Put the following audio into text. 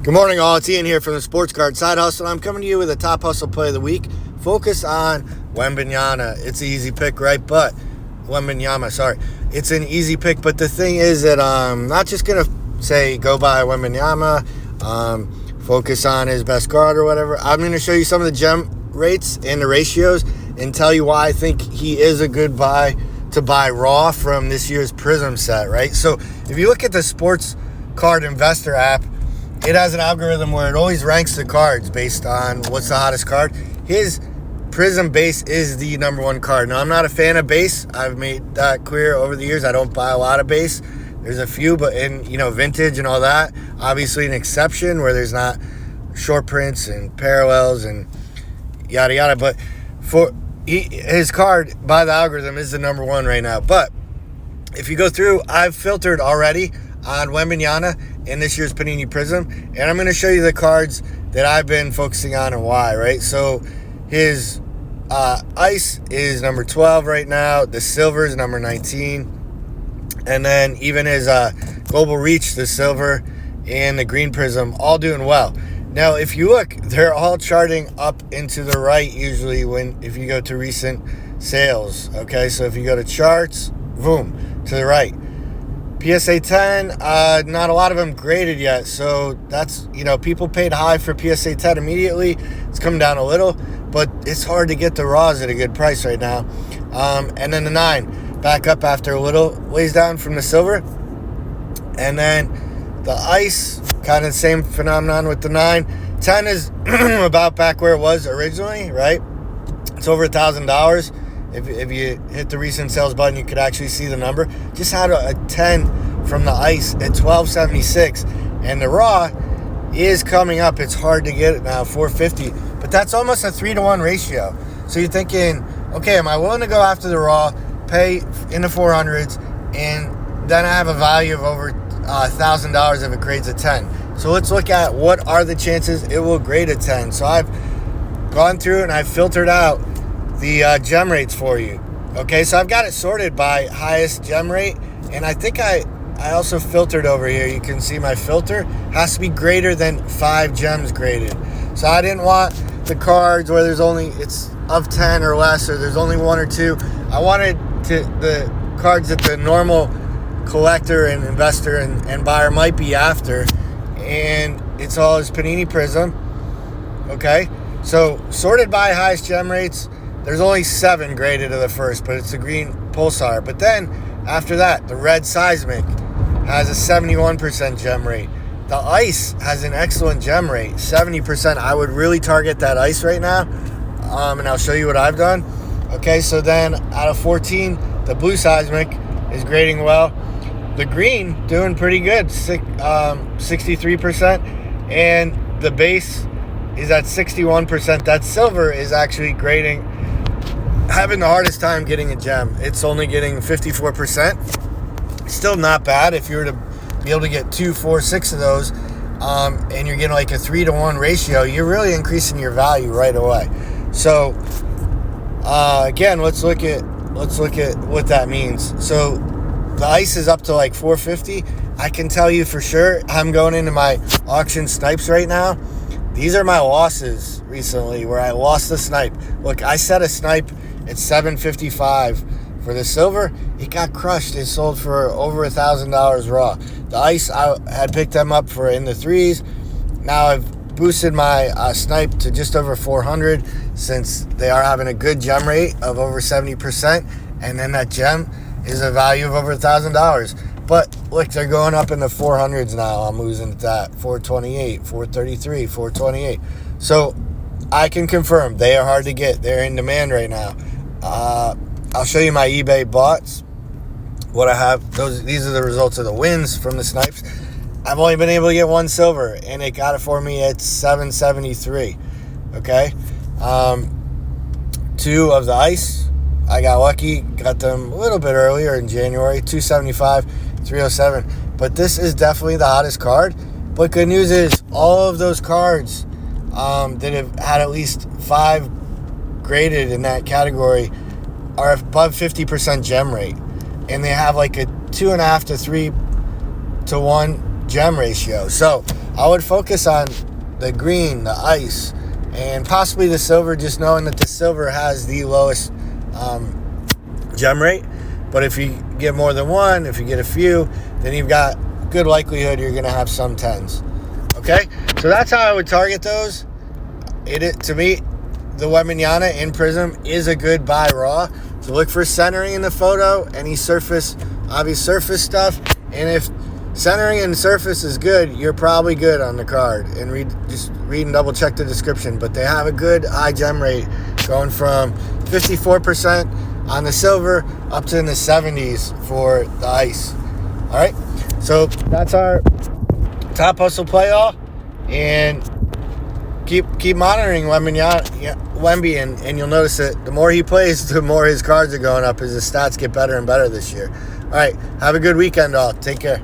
Good morning, all. It's Ian here from the Sports Card Side Hustle. I'm coming to you with a top hustle play of the week. Focus on Wembanyama. It's an easy pick, right? But Wembanyama, sorry. It's an easy pick, but the thing is that I'm not just going to say go buy Wembanyama, focus on his best card or whatever. I'm going to show you some of the gem rates and the ratios and tell you why I think he is a good buy to buy raw from this year's Prizm set, right? So if you look at the Sports Card Investor app, it has an algorithm where it always ranks the cards based on what's the hottest card. His Prizm base is the number one card. Now, I'm not a fan of base. I've made that clear over the years. I don't buy a lot of base. There's a few, but in vintage and all that, obviously an exception where there's not short prints and parallels and yada yada. But his card by the algorithm is the number one right now. But if you go through, I've filtered already on Wembanyama in this year's Panini Prizm, and I'm going to show you the cards that I've been focusing on and why, right? So his ice is number 12 right now, the silver is number 19, and then even his global reach, the silver and the green Prizm, all doing well. Now, if you look, they're all charting up into the right usually if you go to recent sales, okay? So if you go to charts, boom, to the right. PSA 10, not a lot of them graded yet, so that's, people paid high for PSA 10 immediately. It's coming down a little, but it's hard to get the raws at a good price right now. And then the 9, back up after a little ways down from the silver. And then the ice, kind of the same phenomenon with the 9. 10 is about back where it was originally, right? It's over $1,000. If you hit the recent sales button, you could actually see the number. Just had a 10 from the ice at $12.76, and the raw is coming up. It's hard to get it now, $4.50, but that's almost a 3-to-1 ratio. So you're thinking, okay, am I willing to go after the raw, pay in the 400s, and then I have a value of over $1,000 if it grades a 10? So let's look at what are the chances it will grade a 10. So I've gone through and I've filtered out the gem rates for you. Okay, so I've got it sorted by highest gem rate, and I think I also filtered over here. You can see my filter has to be greater than 5 gems graded. So I didn't want the cards where it's of 10 or less, or there's only 1 or 2. I wanted the cards that the normal collector and investor and buyer might be after, and it's all his Panini Prizm. Okay, so sorted by highest gem rates. There's only 7 graded to the first, but it's the green Pulsar. But then, after that, the red Seismic has a 71% gem rate. The ice has an excellent gem rate, 70%. I would really target that ice right now, and I'll show you what I've done. Okay, so then out of 14, the blue Seismic is grading well. The green, doing pretty good, 63%, and the base is at 61%. That silver is actually grading, having the hardest time getting a gem. It's only getting 54%. Still not bad if you were to be able to get 2, 4, 6 of those, and you're getting like a 3-to-1 ratio. You're really increasing your value right away. So again, let's look at what that means. So the ice is up to like 450. I can tell you for sure, I'm going into my auction snipes right now. These are my losses recently where I lost the snipe. Look, I set a snipe at $755 for the silver. It got crushed. It sold for over $1,000 raw. The ice, I had picked them up for in the 3s. Now I've boosted my snipe to just over 400 since they are having a good gem rate of over 70%. And then that gem is a value of over $1,000. But look, they're going up in the 400s now. I'm losing at that. 428, 433, 428. So I can confirm they are hard to get. They're in demand right now. I'll show you my eBay bots. What I have, these are the results of the wins from the snipes. I've only been able to get 1 silver, and it got it for me at $773. Okay, 2 of the ice. I got lucky, got them a little bit earlier in January, $275, $307. But this is definitely the hottest card. But good news is all of those cards that have had at least 5 graded in that category are above 50% gem rate, and they have like a 2.5 to 3 to 1 gem ratio. So I would focus on the green, the ice, and possibly the silver, just knowing that the silver has the lowest gem rate. But if you get more than one, if you get a few, then you've got good likelihood you're going to have some 10s. Okay? So that's how I would target those. To me, the Wembanyama in Prizm is a good buy raw. So look for centering in the photo, any obvious surface stuff. And if centering and surface is good, you're probably good on the card. And just read and double check the description. But they have a good high gem rate, going from 54% on the silver up to in the 70s for the ice. All right, so that's our top hustle play all, and keep monitoring Wemby, and you'll notice that the more he plays, the more his cards are going up as his stats get better and better this year. All right, have a good weekend all. Take care.